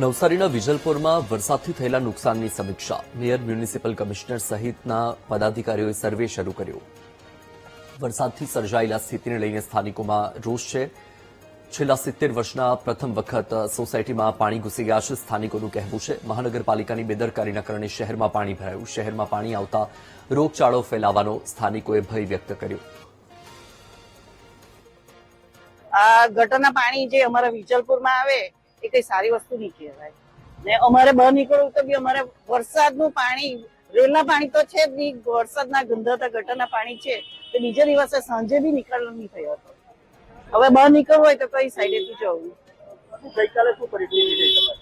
નવસારીના વિજલપુરમાં વરસાદથી થયેલા નુકસાનની સમીક્ષા. મેયર, મ્યુનિસિપલ કમિશનર સહિતના પદાધિકારીઓએ સર્વે શરૂ કર્યો. વરસાદથી સર્જાયેલા સ્થિતિને લઈને સ્થાનિકોમાં રોષ છે. છેલ્લા 70 વર્ષના પ્રથમ વખત સોસાયટીમાં પાણી ઘૂસી ગયા છે. સ્થાનિકોનું કહેવું છે મહાનગરપાલિકાની બેદરકારીના કારણે શહેરમાં પાણી ભરાયું. શહેરમાં પાણી આવતા રોગચાળો ફેલાવાનો સ્થાનિકોએ ભય વ્યક્ત કર્યો. આ ગટરના પાણી જે અમારા વિજલપુરમાં આવે એ કઈ સારી વસ્તુ નહીં કહેવાય ને અમારે બહાર નીકળવું તો બી અમારે વરસાદનું પાણી, રેલના પાણી તો છે જ નહીં, વરસાદના ગંધાતા ગટરના પાણી છે તો બીજા દિવસે સાંજે બી નીકળવાનું નહીં થયો હતો. હવે બહાર નીકળવું હોય તો કઈ સાઈડેથી જવું. ગઈકાલે શું પરિસ્થિતિ થઈ તમારી?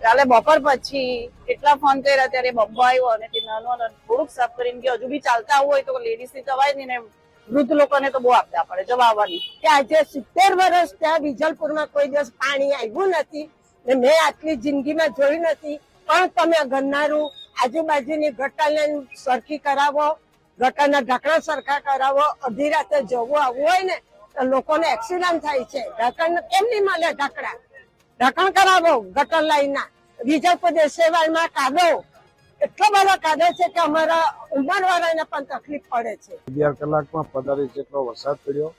કાલે બપોર પછી કેટલા ફોન કર્યા ત્યારે બબ્બા આવ્યો અને તે નાનો થોડુંક સાફ કરીને કે હજુ બી ચાલતા આવવું હોય તો લેડીઝ ની જવાય નહીં ને વૃદ્ધ લોકોને તો બહુ આપતા પડે જવા આવવાની. કે આજે 70 વર્ષ ત્યાં વિજલપુરમાં કોઈ દિવસ પાણી આવ્યું નથી ને મેં આટલી જિંદગીમાં જોયું નથી. પણ તમે ગરનારું આજુબાજુની ગટરને સરખી કરાવો, ગટરના ઢાંકણા સરખા કરાવો. અડધી રાતે જવું આવવું હોય ને તો લોકોને એક્સિડન્ટ થાય છે. ઢાંકણ કેમ નહીં મળે? ઢાંકણ કરાવો ગટર લાઈનના. વિજલપુર દેશેવાળમાં કાદો, એટલો બધો કાદો છે કે અમારા ઉંમરવાળાને પણ તકલીફ પડે છે. 11 કલાકમાં 45 જેટલો વરસાદ પડ્યો.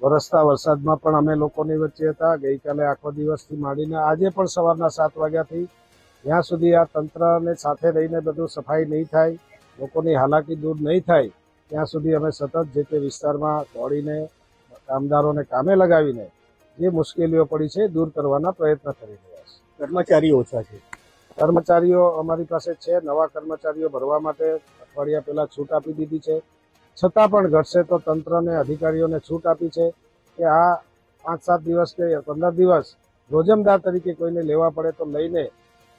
વરસતા વરસાદમાં પણ અમે લોકોની વચ્ચે હતા. ગઈકાલે આખો દિવસથી માંડીને આજે પણ સવારના 7 વાગ્યાથી જ્યાં સુધી આ તંત્રને સાથે રહીને બધું સફાઈ નહીં થાય, લોકોની હાલાકી દૂર નહીં થાય ત્યાં સુધી અમે સતત જે તે વિસ્તારમાં દોડીને કામદારોને કામે લગાવીને જે મુશ્કેલીઓ પડી છે દૂર કરવાના પ્રયત્ન કરી રહ્યા છે. કર્મચારીઓ ઓછા છે. કર્મચારીઓ અમારી પાસે છે. નવા કર્મચારીઓ ભરવા માટે અઠવાડિયા પહેલા છૂટ આપી દીધી છે. છતાં પણ ઘટશે તો તંત્રને, અધિકારીઓને છૂટ આપી છે કે આ 5-7 દિવસ કે 15 દિવસ રોજમદાર તરીકે કોઈને લેવા પડે તો લઈને,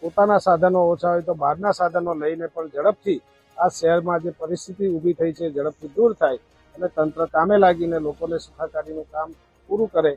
પોતાના સાધનો ઓછા હોય તો બહારના સાધનો લઈને પણ ઝડપથી આ શહેરમાં જે પરિસ્થિતિ ઊભી થઈ છે ઝડપથી દૂર થાય અને તંત્ર કામે લાગીને લોકોને સુખાકારીનું કામ પૂરું કરે